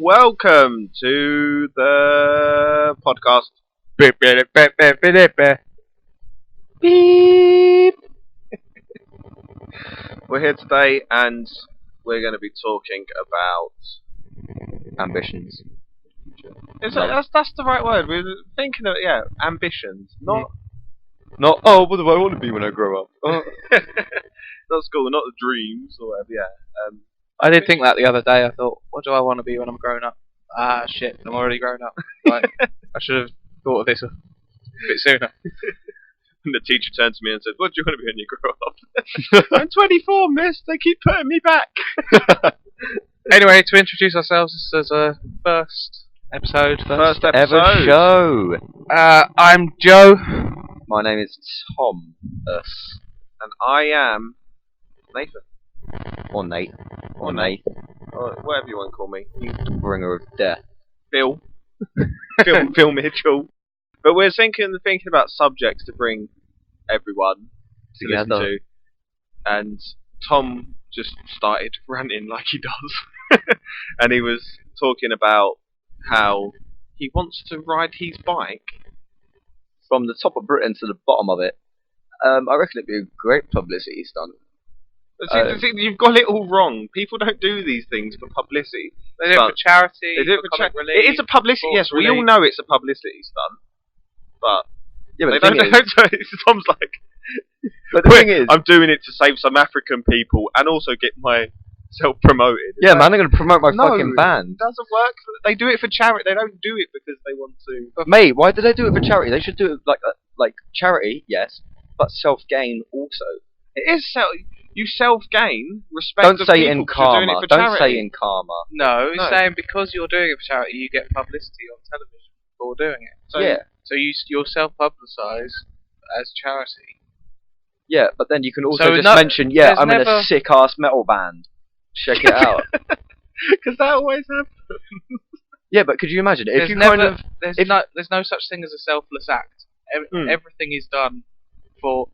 welcome to the podcast. Beep. We're here today and we're going to be talking about Ambitions. That's the right word. We're thinking of ambitions, not what do I want to be when I grow up? not school, not the dreams or whatever. I did think that the other day. I thought, what do I want to be when I'm grown up? Ah, shit, I'm already grown up. Right. I should have thought of this a bit sooner. And the teacher turned to me and said, "What do you want to be when you grow up?" I'm 24, miss. They keep putting me back. Anyway, to introduce ourselves, this is a first episode ever show. I'm Joe. My name is Tom. And I am Nathan. Or Nate. Or Nate. Or whatever you want to call me. Bringer of death. Phil. Phil Mitchell. But we're thinking about subjects to bring everyone to listen to. And Tom just started ranting like he does. And he was talking about how he wants to ride his bike from the top of Britain to the bottom of it. I reckon it'd be a great publicity stunt. You've got it all wrong. People don't do these things for publicity. They do it for charity. They do it for charity. It is a publicity. Yes, we all know it's a publicity stunt. But yeah, but they don't. Tom's like, but the thing is, I'm doing it to save some African people and also get myself promoted. Yeah, man, I'm going to promote my fucking band. It doesn't work. They do it for charity. They don't do it because they want to. But mate, why do they do it for charity? They should do it like charity, yes, but self-gain also. It is you self-gain respect. Don't of say people in karma. Don't say in karma. No, he's saying because you're doing it for charity, you get publicity on television for doing it. So, yeah. So you're self-publicise as charity. Yeah, but then you can also mention, I'm in a sick-ass metal band. Check it out. Because that always happens. Yeah, but could you imagine if there's no such thing as a selfless act. Everything is done for.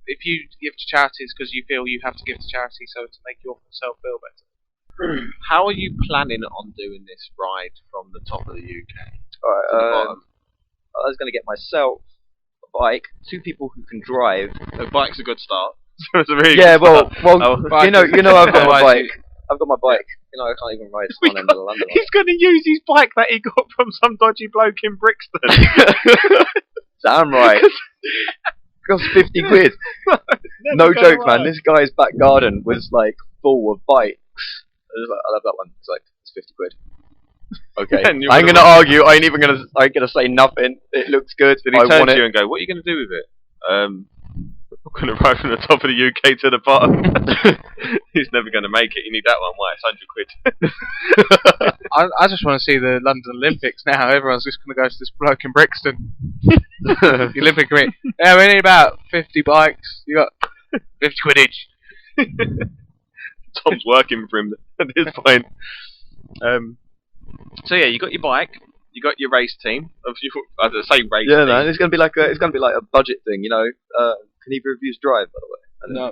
If you give to charities because you feel you have to give to charity, so to make yourself feel better. How are you planning on doing this ride from the top of the UK Alright, to the bottom? I was going to get myself a bike, two people who can drive. A bike's a good start. It's a really yeah, good well, start. you know, I've got my bike. I've got my bike. You know, I can't even ride one end of the London. He's going to use his bike that he got from some dodgy bloke in Brixton. Damn right. Cost 50 quid. No joke, man. This guy's back garden was like full of bikes. I love that one. It's like, it's 50 quid. Okay. I ain't gonna argue. I ain't gonna say nothing. It looks good. Did he turn to you and go, "What are you gonna do with it?" I'm gonna ride from the top of the UK to the bottom. He's never gonna make it. You need that one. Why? It's 100 quid. I just want to see the London Olympics now. Everyone's just gonna go to this bloke in Brixton. The Olympic meet. Yeah, we need about 50 bikes. You got 50 quid each. Tom's working for him at this point. So yeah, you got your bike, you got your race team. I say race. Yeah, team. man, it's gonna be like a budget thing, you know. Can either of you drive, by the way?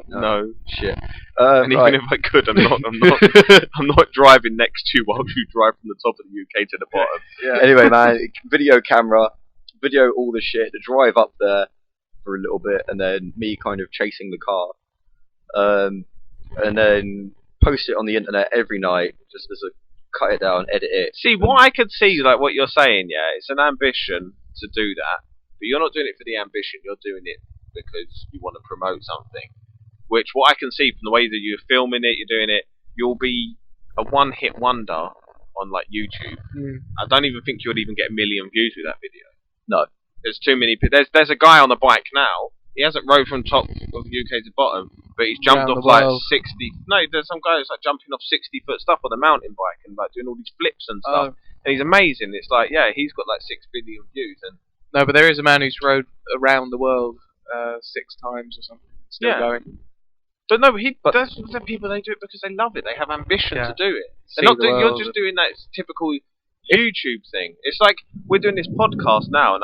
No. Shit. And even if I could, I'm not driving next to you while you drive from the top of the UK to the bottom. Yeah. Anyway, man, video camera, video all the shit, to drive up there for a little bit, and then me kind of chasing the car, and then post it on the internet every night, just as a cut it down, edit it. See, what I could see, like what you're saying, yeah, it's an ambition to do that, but you're not doing it for the ambition, you're doing it because you want to promote something. Which, what I can see from the way that you're filming it, you're doing it, you'll be a one-hit wonder on like YouTube. I don't even think you'll even get 1 million views with that video. No. There's too many. There's a guy on the bike now. He hasn't rode from top of UK to bottom, but he's jumped off like 60. No, there's some guy who's like jumping off 60-foot stuff on a mountain bike and like doing all these flips and stuff. And he's amazing. It's like, yeah, he's got like 6 billion views. And no, but there is a man who's rode around the world 6 times or something. Still going. But no, there's people, they do it because they love it. They have ambition to do it. They're not doing. You're just doing that typical YouTube thing. It's like we're doing this podcast now, and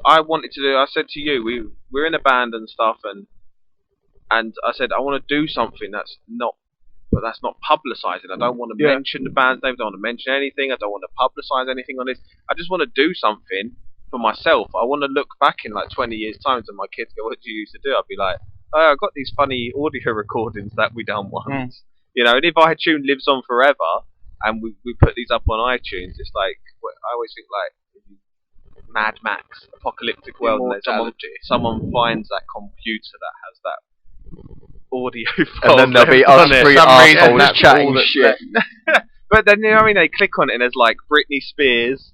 I wanted to do. I said to you, we're in a band and stuff, and I said I want to do something that's not but that's not publicising. I don't want to mention the band's name. I don't want to mention anything. I don't want to publicise anything on this. I just want to do something for myself. I want to look back in like 20 years' time and my kids go, what did you used to do? I'll be like, oh, I got these funny audio recordings that we done once. You know, and if iTunes lives on forever and we put these up on iTunes, it's like, I always think like Mad Max, apocalyptic world, and someone finds that computer that has that audio file, and then there'll be us three assholes chatting shit. But then, you know what I mean, they click on it and there's like Britney Spears,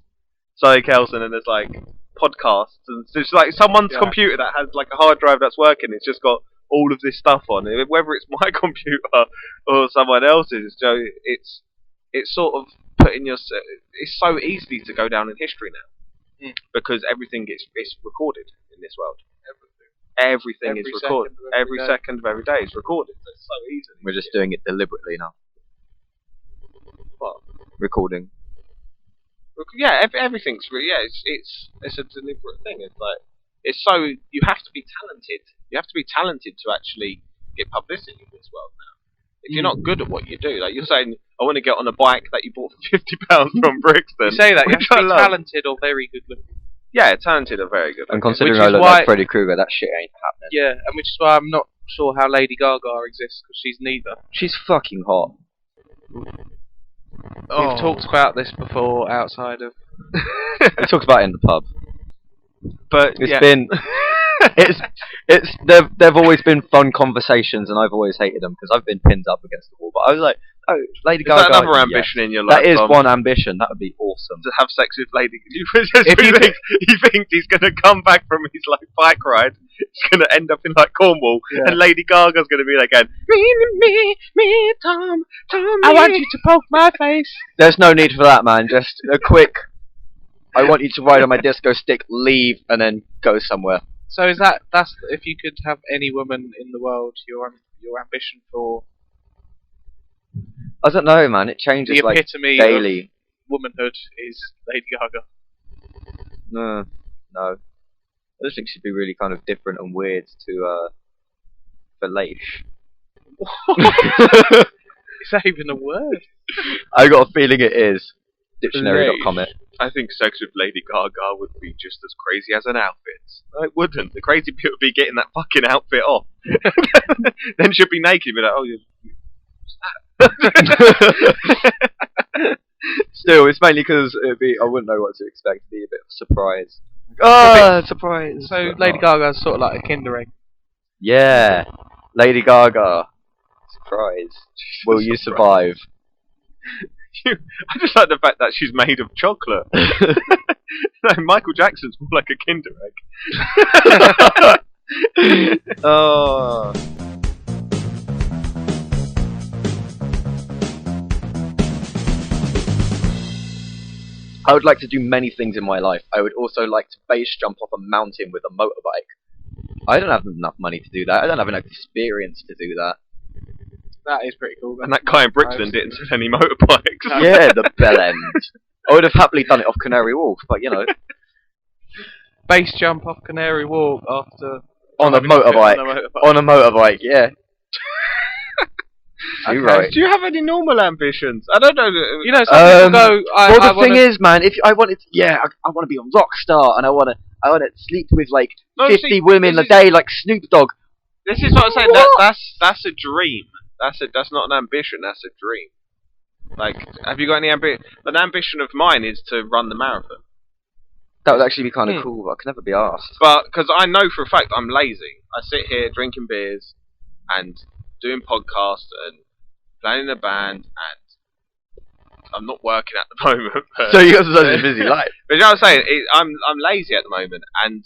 Zoe Kelson, and there's like podcasts, and it's like someone's computer that has like a hard drive that's working, it's just got all of this stuff on it, whether it's my computer or someone else's. So it's sort of putting your, it's so easy to go down in history now, because everything is recorded in this world. Everything is recorded. Every second of every day is recorded. So it's so easy. We're just doing it deliberately now. What? Recording. Yeah, everything's it's a deliberate thing. It's like, it's so, you have to be talented. You have to be talented to actually get publicity in this world now. If you're not good at what you do, like you're saying, I want to get on a bike that you bought for £50 from Brixton. You say that, you have to be talented or very good looking. Yeah, talented or very good. And considering I look like Freddy Krueger, that shit ain't happening. Yeah, and which is why I'm not sure how Lady Gaga exists, because she's neither. She's fucking hot. We've talked about this before outside of... We talked about it in the pub. But it's been... They've always been fun conversations, and I've always hated them, because I've been pinned up against the wall. But I was like, oh, Lady Gaga. Is that another ambition in your life? That is one ambition. That would be awesome. To have sex with Lady Gaga. He thinks he's going to come back from his like bike ride. He's going to end up in like Cornwall, and Lady Gaga's going to be like, me, Tom, I want you to poke my face. There's no need for that, man. Just a quick, I want you to ride on my disco stick, leave, and then go somewhere. So that's if you could have any woman in the world, your ambition for? I don't know, man. It changes the epitome like daily. Of womanhood is Lady Gaga. No. I just think she'd be really kind of different and weird to Felice. Is that even a word? I got a feeling it is. Dictionary.com it. I think sex with Lady Gaga would be just as crazy as an outfit. No, it wouldn't. The crazy bit would be getting that fucking outfit off. Then she'd be naked and be like, oh, Still, it's mainly because I wouldn't know what to expect. It'd be a bit of a surprise. Surprise! So Lady Gaga's sort of like a Kinder Egg. Yeah, Lady Gaga. Surprise. Will you survive? I just like the fact that she's made of chocolate. No, Michael Jackson's more like a Kinder Egg. Oh. I would like to do many things in my life. I would also like to base jump off a mountain with a motorbike. I don't have enough money to do that. I don't have enough experience to do that. That is pretty cool. And that guy in Brixton didn't sell any motorbikes. Yeah, the bell end. I would have happily done it off Canary Wharf, but you know. Base jump off Canary Wharf after... On a motorbike. On a motorbike, yeah. You're right. Do you have any normal ambitions? I don't know. You know, some people go... Well, the thing is, man, if I wanted... I want to be a rock star, and I want to sleep with, like, 50 women a day, like Snoop Dogg. This is what I'm saying. That's a dream. That's not an ambition. That's a dream. Like, have you got any ambition? An ambition of mine is to run the marathon. That would actually be kind of cool, but I could never be asked. But, because I know for a fact I'm lazy. I sit here drinking beers and doing podcasts and playing in a band, and I'm not working at the moment. So you got such a busy life. But you know what I'm saying? I'm lazy at the moment, and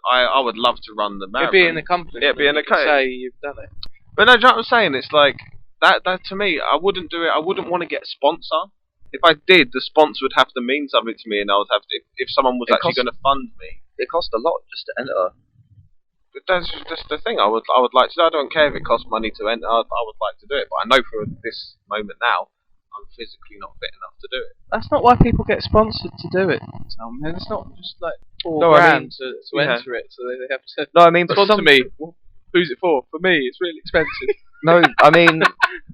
I would love to run the marathon. It'd be an accomplishment. It'd be an accomplishment. Say you've done it. But no, you know what I'm saying? It's like, that to me, I wouldn't do it. I wouldn't want to get a sponsor. If I did, the sponsor would have to mean something to me, and I would have to, if someone was actually going to fund me. It costs a lot just to enter. But that's just the thing. I would like to. I don't care if it costs money to enter. I would like to do it, but I know for this moment now, I'm physically not fit enough to do it. That's not why people get sponsored to do it, Tom. It's not just like $4 grand to enter it, so they have to. No, I mean, sponsor me. Well, who's it for? For me, it's really expensive. No, I mean,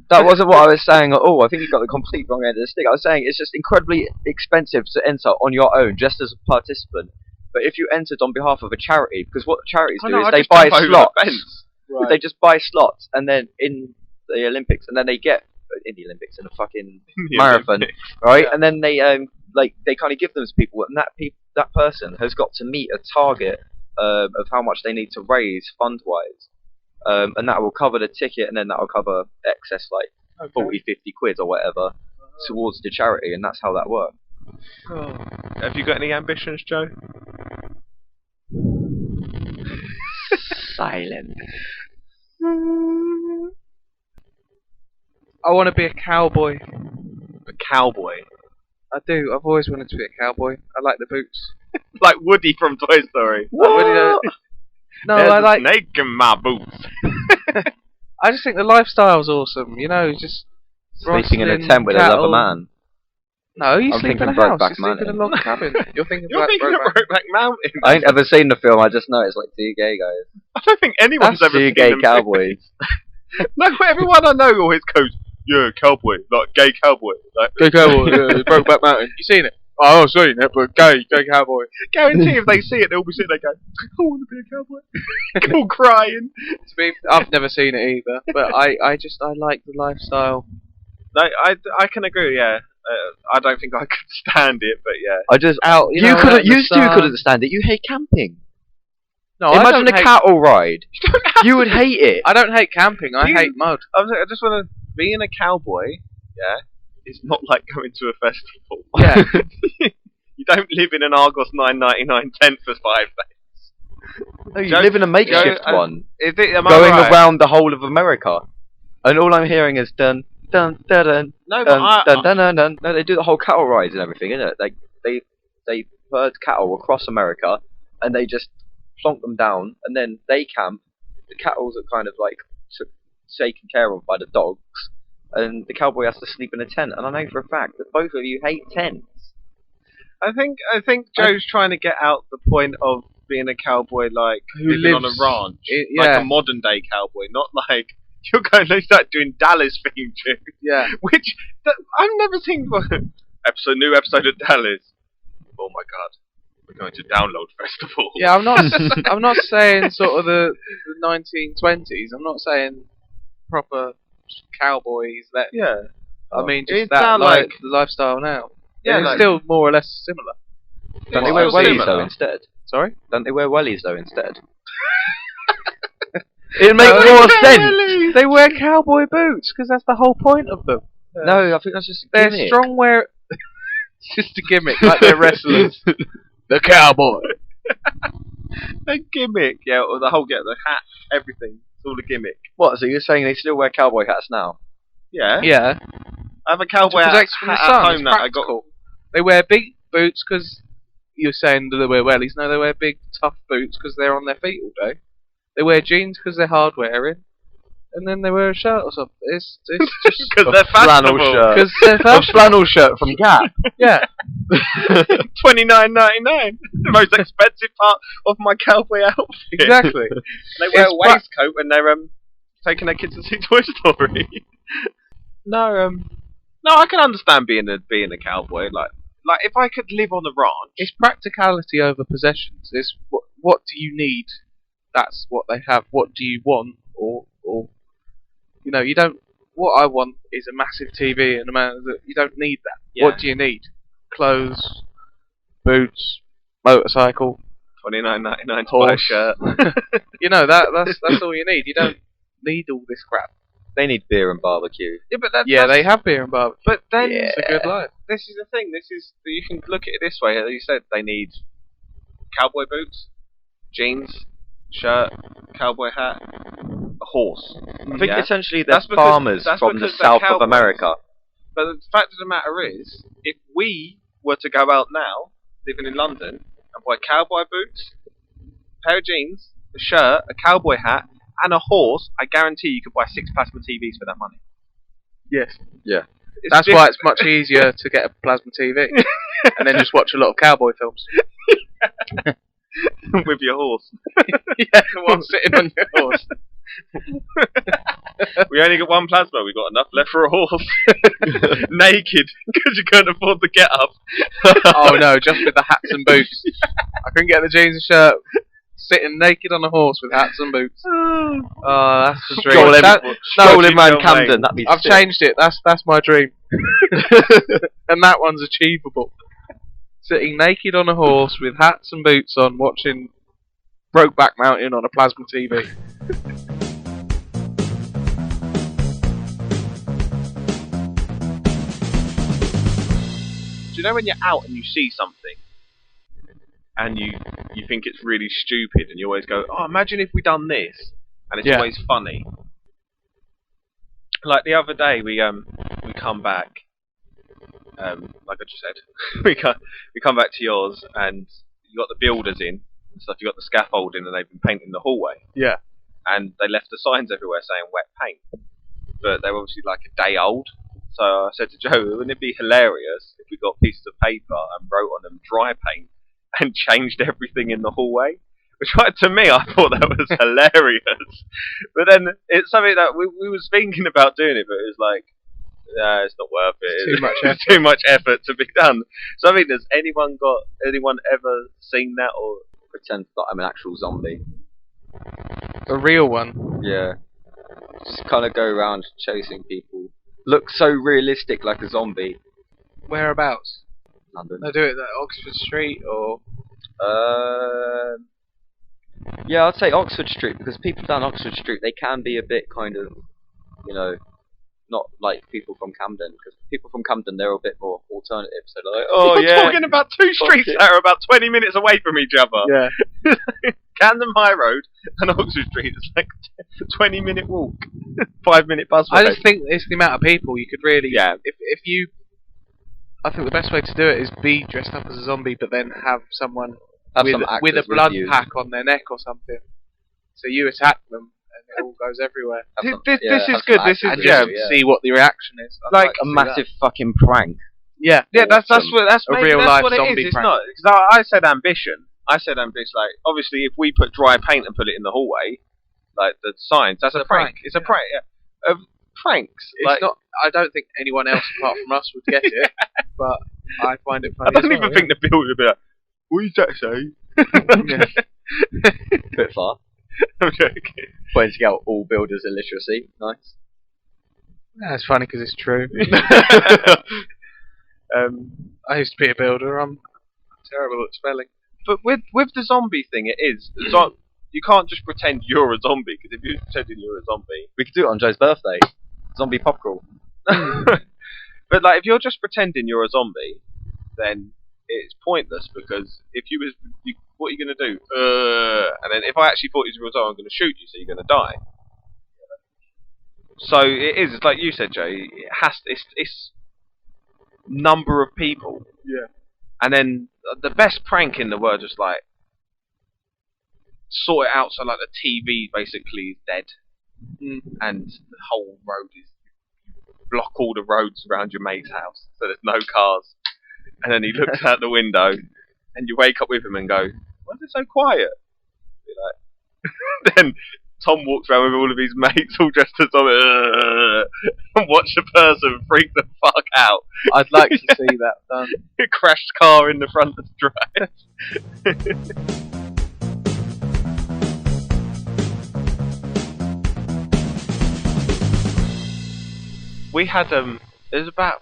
That wasn't what I was saying at all. I think you got the complete wrong end of the stick. I was saying it's just incredibly expensive to enter on your own, just as a participant. But if you entered on behalf of a charity, because what charities do is they buy slots. Right. They just buy slots, and then in the Olympics, and then they get in the Olympics in a fucking marathon, right? Yeah. And then they they kind of give them to people, and that person has got to meet a target of how much they need to raise fund-wise. And that will cover the ticket, and then that will cover excess, like 40, 50 quid or whatever, towards the charity, and that's how that works. Oh. Have you got any ambitions, Joe? Silent. I want to be a cowboy. A cowboy? I do. I've always wanted to be a cowboy. I like the boots. Like Woody from Toy Story. What? Like Woody, no, There's I like. A snake in my boots. I just think the lifestyle's awesome. You know, just sleeping in a tent with another man. No, you sleep in a house. You sleep in a log cabin. You're thinking of Brokeback Mountain. I ain't ever seen the film. I just know it's like two gay guys. I don't think anyone's ever seen two gay cowboys. No, everyone I know always goes, yeah, cowboy, like gay cowboy, like gay cowboy. Yeah, Brokeback Mountain. You seen it? Oh, I've seen it, but gay cowboy. Guarantee if they see it, they'll be sitting there going, I want to be a cowboy. All crying. I've never seen it either, but I like the lifestyle. No, I can agree. Yeah, I don't think I could stand it, but yeah. I just you couldn't stand it. You hate camping. No, imagine a cattle ride. You would hate it. I don't hate camping. I hate mud. I just want to be in a cowboy. Yeah. It's not like going to a festival. Yeah. You don't live in an Argos 9.99 tent for 5 days. No, you live in a makeshift one. Going around the whole of America. And all I'm hearing is dun dun dun dun. No, dun, dun, dun, dun, dun. No, they do the whole cattle rides and everything, innit? They herd cattle across America, and they just plonk them down, and then they camp. The cattle are kind of like taken care of by the dogs. And the cowboy has to sleep in a tent, and I know for a fact that both of you hate tents. I think Joe's trying to get out the point of being a cowboy, like living on a ranch, like a modern day cowboy, not like you're going to start doing Dallas theme tunes. Yeah, which I've never seen. New episode of Dallas. Oh my god, we're going to Download Festival. Yeah, I'm not saying sort of the 1920s. I'm not saying proper cowboys that I mean just that like the lifestyle now. Yeah, it's still more or less similar. Don't they wear wellies though instead? Sorry? Don't they wear wellies though instead? It makes more sense. They wear cowboy boots because that's the whole point of them. No, I think that's just a they're gimmick. Strong wear. It's just a gimmick, like they're wrestlers. The cowboy. The gimmick, yeah, or the hat, everything. It's all a gimmick. What? So you're saying they still wear cowboy hats now? Yeah. Yeah. I have a cowboy hat at home that I got. They wear big boots because you're saying that they wear wellies. No, they wear big tough boots because they're on their feet all day. They wear jeans because they're hard wearing, and then they wear a shirt or something. It's just because they're flannel shirt. Because they're a flannel shirt from Gap. Yeah. $29.99. The most expensive part of my cowboy outfit. Exactly. They wear a waistcoat when they're taking their kids to see Toy Story. No, I can understand being a cowboy. Like if I could live on the ranch. It's practicality over possessions. It's what do you need? That's what they have. What do you want? Or you know, you don't. What I want is a massive TV and a man. You don't need that. Yeah. What do you need? Clothes, boots, motorcycle, $29.99 to buy a shirt. You know that's all you need. You don't need all this crap. They need beer and barbecue. Yeah, but they have beer and barbecue. But then it's a good life. This is the thing. You can look at it this way. As you said, they need cowboy boots, jeans, shirt, cowboy hat, a horse. I think essentially they're farmers from the south of America. But the fact of the matter is, if we were to go out now, living in London, and buy cowboy boots, a pair of jeans, a shirt, a cowboy hat, and a horse, I guarantee you could buy 6 plasma TVs for that money. Yes. Yeah. That's why it's much easier to get a plasma TV and then just watch a lot of cowboy films. With your horse. Yeah, while sitting on your horse. We only got one plasma. We got enough left for a horse. Naked, because you couldn't afford the get up. Oh no, just with the hats and boots. I couldn't get the jeans and shirt. Sitting naked on a horse with hats and boots. Oh, that's the dream. Strolling around Camden. That'd be I've changed it. That's my dream. And that one's achievable. Sitting naked on a horse with hats and boots on, watching Brokeback Mountain on a plasma TV. Do you know when you're out and you see something and you think it's really stupid and you always go, oh, imagine if we done this, and it's always funny. Like the other day we come back, like I just said, we come back to yours and you got the builders in and stuff, you got the scaffolding and they've been painting the hallway. Yeah. And they left the signs everywhere saying wet paint, but they were obviously like a day old. So I said to Joe, wouldn't it be hilarious if we got pieces of paper and wrote on them dry paint and changed everything in the hallway? Which, to me, I thought that was hilarious. But then it's something that we was thinking about doing it, but it was like, nah, it's not worth it. Too much effort. Too much effort to be done. So I mean, has anyone ever seen that or pretend that I'm an actual zombie? A real one? Yeah. Just kind of go around chasing people. Look so realistic, like a zombie. Whereabouts? London. They do it at Oxford Street or? Yeah, I'd say Oxford Street, because people down Oxford Street, they can be a bit kind of, you know, not like people from Camden, because people from Camden, they're a bit more alternative. So they're like, oh You're talking about two streets that are about 20 minutes away from each other. Yeah. Camden High Road and Oxford Street is like a 20-minute walk, 5-minute bus ride. I just think it's the amount of people you could really. Yeah. If you, I think the best way to do it is be dressed up as a zombie, but then have someone with a blood pack on their neck or something. So you attack them, and it all goes everywhere. This is good. This is see what the reaction is. Like a massive fucking prank. Yeah, that's a real life what zombie it is. It's prank. not, because I said ambition. I said ambition. Like, obviously, if we put dry paint and put it in the hallway, like the signs, that's a prank. It's a prank. Yeah. Pranks. It's like, not. I don't think anyone else apart from us would get it, but I find it funny. I don't even think the builder would be like, what does that say? Bit far. I'm joking. Pointing out all builders' illiteracy. Nice. Yeah, it's funny because it's true. I used to be a builder. I'm terrible at spelling. But with the zombie thing, it is. You can't just pretend you're a zombie, because if you're pretending you're a zombie... We could do it on Joe's birthday. Zombie pop crawl. But like, if you're just pretending you're a zombie, then it's pointless, because if what are you going to do? And then if I actually thought you were a zombie, I'm going to shoot you, so you're going to die. So it is. It's like you said, Joe. It has. It's number of people. Yeah. And then the best prank in the world is like sort it out so like the TV basically is dead, and the whole road is, block all the roads around your mate's house so there's no cars, and then he looks out the window and you wake up with him and go, why is it so quiet? Be like, then Tom walks around with all of his mates all dressed as zombie and watch a person freak the fuck out. I'd like to see that done. A crashed car in the front of the drive. We had it was about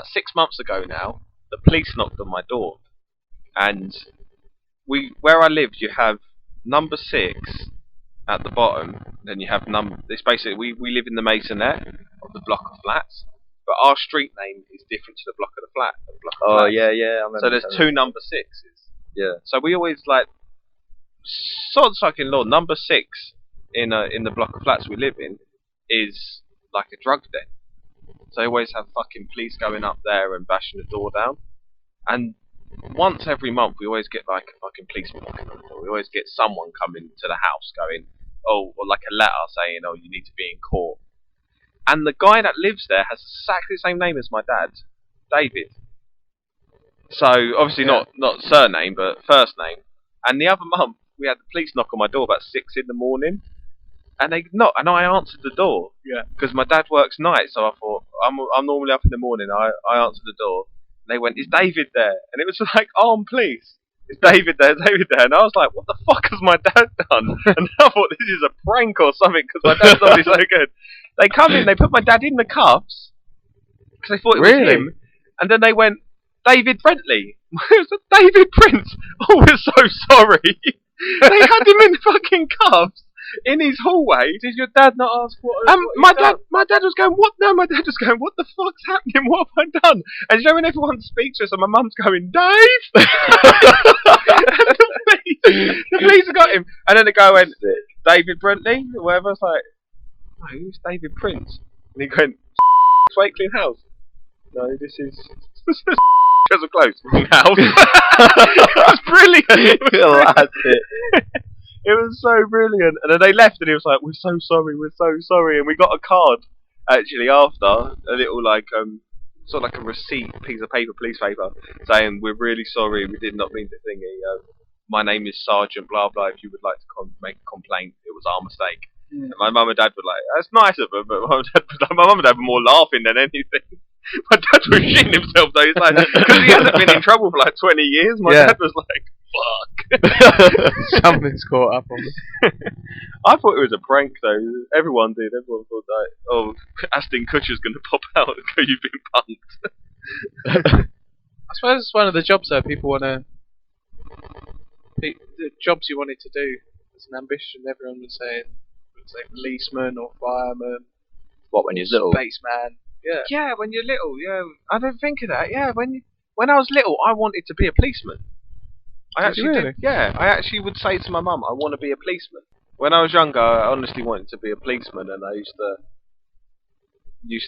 6 months ago now. The police knocked on my door, and where I lived, you have number 6 at the bottom. Then you have it's basically we live in the masonette of the block of flats, but our street name is different to the block of the flat. Oh yeah, I remember. So there's 2 number 6s. Yeah. So we always like sod's fucking law. Number 6 in the block of flats we live in is like a drug den. So they always have fucking police going up there and bashing the door down. And once every month we always get like a fucking policeman knocking on the door. We always get someone coming to the house going, or like a letter saying, oh, you need to be in court. And the guy that lives there has exactly the same name as my dad, David. So obviously not surname, but first name. And the other month we had the police knock on my door about 6 in the morning. And they knocked, and I answered the door. Yeah. Because my dad works nights, so I thought I'm normally up in the morning. I answered the door, and they went, "Is David there?" And it was like, "Armed police. Is David there? David there?" And I was like, "What the fuck has my dad done?" And I thought this is a prank or something because my dad's always so good. They come in, they put my dad in the cuffs because they thought it was him, and then they went, "David Brentley." It was David Prince. Oh, we're so sorry. They had him in fucking cuffs. In his hallway. Did your dad not ask what? My dad was going, "What?" No, my dad was going, "What the fuck's happening? What have I done?" And you know when everyone's speechless and my mum's going, "Dave!" And the police have got him. And then the guy went, "David Brentley?" Or whatever. I was like, "No, who's David Prince?" And he went, "Wakeling House." No, this is... Just a close. House. It was brilliant. It was so brilliant. And then they left and he was like, "We're so sorry, we're so sorry." And we got a card, actually, after, a little, like, sort of like a receipt, piece of paper, police paper, saying, "We're really sorry, we did not mean to thingy. My name is Sergeant blah blah, if you would like to make a complaint, it was our mistake." And my mum and dad were like, "That's nice of them," but my mum and dad were more laughing than anything. My dad was shitting himself though, he's like, because he hasn't been in trouble for like 20 years, my dad was like, "Fuck." Something's caught up on me. I thought it was a prank though. Everyone did. Everyone thought that, "Oh, Aston Kutcher's going to pop out and go, you've been punked." I suppose it's one of the jobs though people want to... The jobs you wanted to do as an ambition, everyone would say policeman or fireman. What, when you're little? Spaceman. Yeah. Yeah, when you're little, yeah. I don't think of that. Yeah, when I was little, I wanted to be a policeman. I actually did. Yeah, I actually would say to my mum, "I want to be a policeman." When I was younger, I honestly wanted to be a policeman, and I used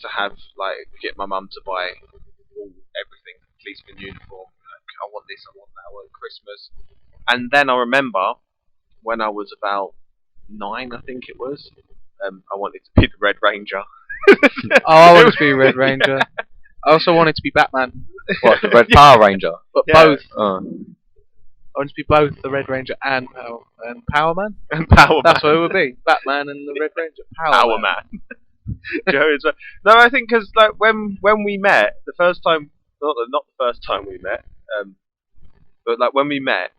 to have, like, get my mum to buy everything, policeman uniform. Like, I want this, I want that, I want Christmas. And then I remember when I was about 9, I think it was, I wanted to be the Red Ranger. I wanted to be a Red Ranger. Yeah. I also wanted to be Batman. What, the Red Power Ranger? But both. Oh. I wanted to be both the Red Ranger and Power Man. And Power Man. That's what it would be. Batman and the Red Ranger. Power Man. No, I think because like when we met the first time, not the first time we met, but like when we met,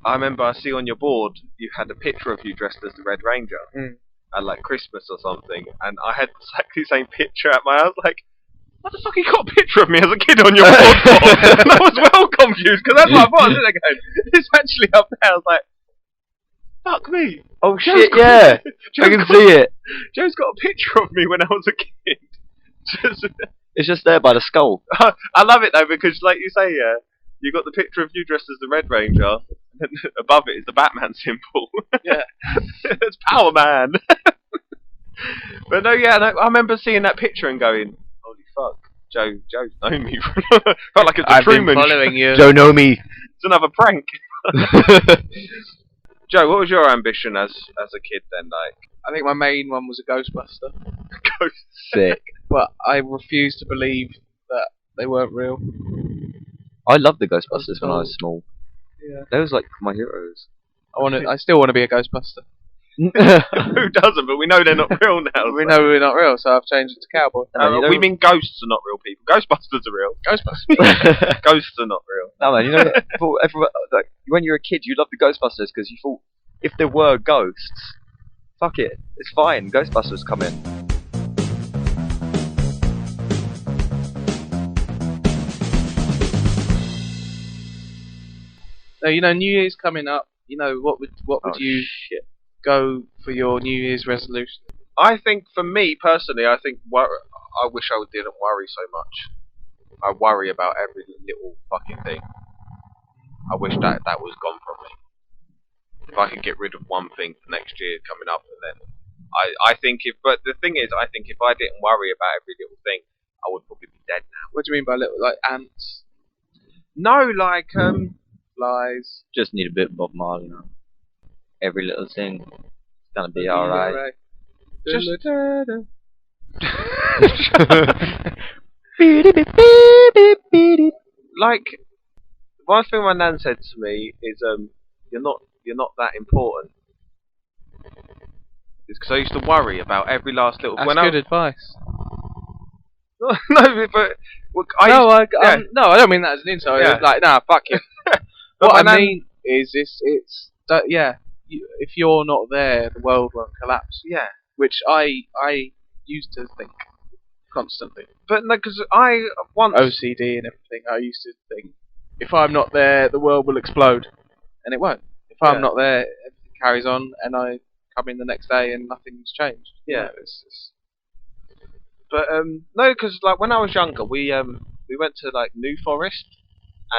I remember I see on your board you had a picture of you dressed as the Red Ranger. At like Christmas or something, and I had exactly the same picture at my house. Like, what the fuck you got a picture of me as a kid on your board for? And I was well confused because that's what I thought. I was it's actually up there. I was like, fuck me. Oh shit, yeah. I can see it. Joe's got a picture of me when I was a kid. It's just there by the skull. I love it though because, like you say, you got the picture of you dressed as the Red Ranger. And above it is the Batman symbol. Yeah. It's Power Man. But no, yeah, no, I remember seeing that picture and going, "Holy fuck, Joe's known me." Felt like it's a Truman. I've been following you. Joe know me. It's another prank. Joe, what was your ambition as a kid then? Like, I think my main one was a Ghostbuster. Sick. But I refused to believe that they weren't real. I loved the Ghostbusters when I was small. Yeah. They was like my heroes. I still want to be a Ghostbuster. Who doesn't? But we know they're not real now. We know we're not real, so I've changed it to Cowboy. We mean ghosts are not real people. Ghostbusters are real. Ghostbusters. Ghosts are not real. No man, you know, everyone, like, when you're a kid, you loved the Ghostbusters because you thought if there were ghosts, fuck it, it's fine. Ghostbusters come in. No, you know, New Year's coming up. You know, what would you go for your New Year's resolution? I think for me personally, I wish I didn't worry so much. I worry about every little fucking thing. I wish that was gone from me. If I could get rid of one thing for next year coming up, and then I think but the thing is, I think if I didn't worry about every little thing, I would probably be dead now. What do you mean by little, like ants? No, like flies. Just need a bit of Bob Marley, you know. Every little thing is gonna be alright. Just like one thing my nan said to me is you're not that important. is because I used to worry about every last little. That's good advice. No, but well, no, I don't mean that as an insult. Yeah. It's like, nah, fuck you. What I mean is, it's that, yeah. If you're not there, the world won't collapse. Yeah. Which I used to think constantly. But no, because I once OCD and everything. I used to think, if I'm not there, the world will explode, and it won't. If I'm not there, everything carries on, and I come in the next day and nothing's changed. Yeah. But no, because like when I was younger, we went to like New Forest,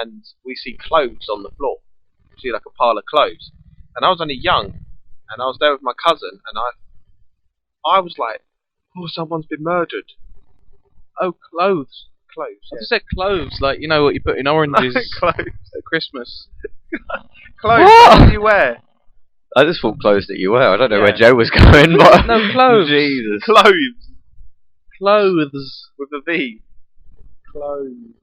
and we see clothes on the floor. We see like a pile of clothes, and I was only young, and I was there with my cousin, and I was like, oh, someone's been murdered. Oh, clothes. Clothes. I just said clothes, like you know what you put in oranges clothes at Christmas. Clothes. What do you wear? I just thought clothes that you wear. I don't know Yeah. where Joe was going, but No, clothes. Jesus. Clothes Clothes. with a V. Clothes.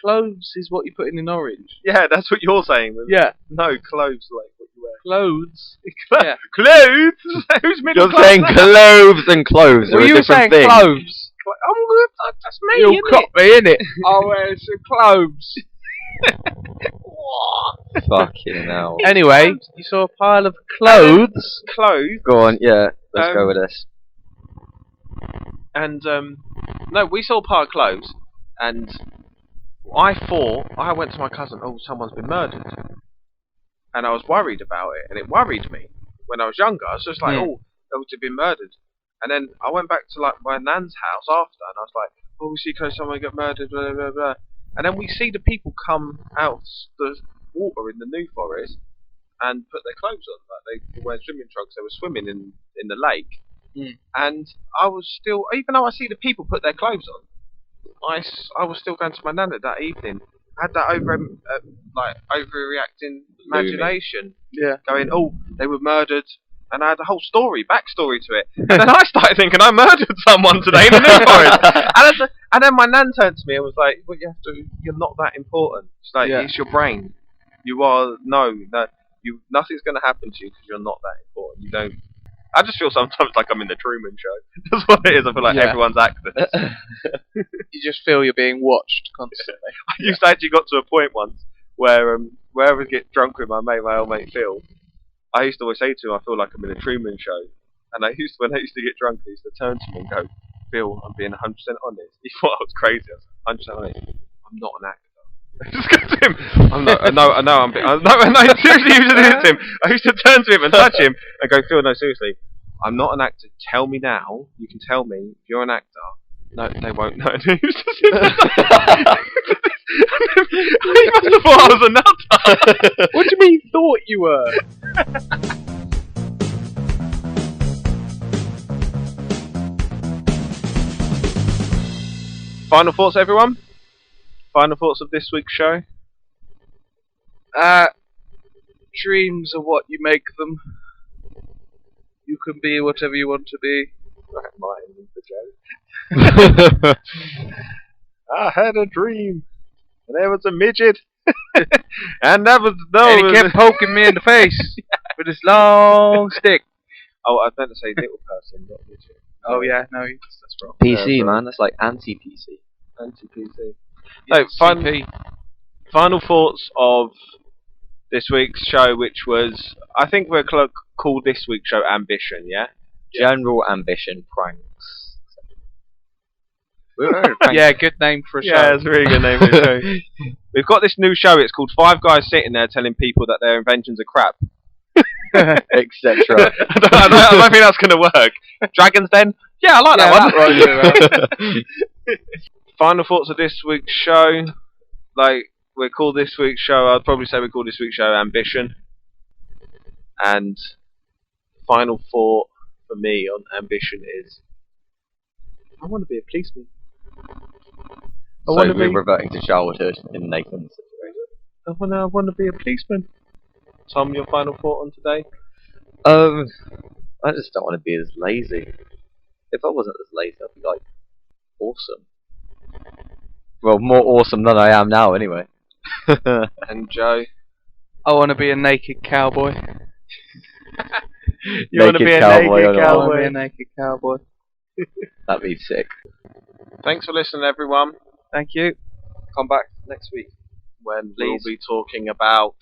Clothes is what you put in orange. Yeah, that's what you're saying. Yeah. No, clothes like what you wear. Clothes. Yeah. Clothes. Who's middle You're class saying now? clothes and clothes are Well, a you were different saying thing. clothes. That's me, You'll innit? cop me, innit? I'll wear some clothes. Fucking hell. Anyway, you saw a pile of clothes. Clothes. Go on, yeah. Let's go with this. And no, we saw a pile of clothes, and I went to my cousin. Oh, someone's been murdered, and I was worried about it, and it worried me when I was younger. I was just like, oh, they've been murdered. And then I went back to like my nan's house after, and I was like, oh, we see someone get murdered, blah blah blah. And then we see the people come out the water in the New Forest and put their clothes on. Like they were wearing swimming trunks. They were swimming in the lake. And I was still, even though I see the people put their clothes on, I was still going to my nana that evening. I had that overreacting imagination. Yeah. Going, oh, they were murdered. And I had a whole backstory to it. And then I started thinking, I murdered someone today in the New Forest. And then my nan turned to me and was like, well, you're not that important. It's like, it's your brain. You are, nothing's going to happen to you because you're not that important. You don't. I just feel sometimes like I'm in the Truman Show. That's what it is. I feel like everyone's actors. You just feel you're being watched constantly. I used to actually got to a point once where I would get drunk with my old mate Phil, I used to always say to him, I feel like I'm in a Truman Show. And when I used to get drunk, I used to turn to him and go, Phil, I'm being 100% honest. He thought I was crazy. I was 100% honest. I'm not an actor. I just go to him. Seriously, used to do it to him. I used to turn to him and touch him and go, Phil, no, seriously, I'm not an actor. Tell me now. You can tell me if you're an actor. No, they won't know. He must have thought I was a nutter. What do you mean, thought you were? Final thoughts, everyone? Final thoughts of this week's show? Dreams are what you make them. You can be whatever you want to be. I had a dream, and there was a midget, and and he kept poking me in the face with his long stick. Oh, I meant to say little person, not midget. Oh yeah, no, that's wrong. PC, man. That's like anti-PC. Anti-PC. No, final thoughts of this week's show, which was, I think we're called this week's show Ambition, yeah? General ambition pranks. Yeah, good name for a show. Yeah, it's a really good name for a show. We've got this new show, it's called Five Guys Sitting There Telling People That Their Inventions Are Crap. Etc. I don't think that's going to work. Dragon's Den? Yeah, I like that one. Final thoughts of this week's show. Like, we're called this week's show, I'd probably say we call this week's show Ambition. And final thought for me on Ambition is, I want to be a policeman. So we're reverting to childhood in Nathan's situation. I want to be a policeman. Tom, your final thought on today? I just don't want to be as lazy. If I wasn't as lazy, I'd be like awesome. Well, more awesome than I am now, anyway. And Joe? I want to be a naked cowboy. You want to be a naked cowboy? A naked cowboy. That'd be sick. Thanks for listening, everyone. Thank you. Come back next week when we'll be talking about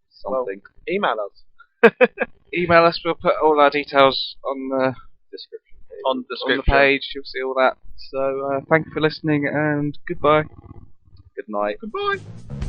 something. Well, email us. Email us. We'll put all our details on the description. On the page. You'll see all that. So thank you for listening and goodbye. Good night. Goodbye.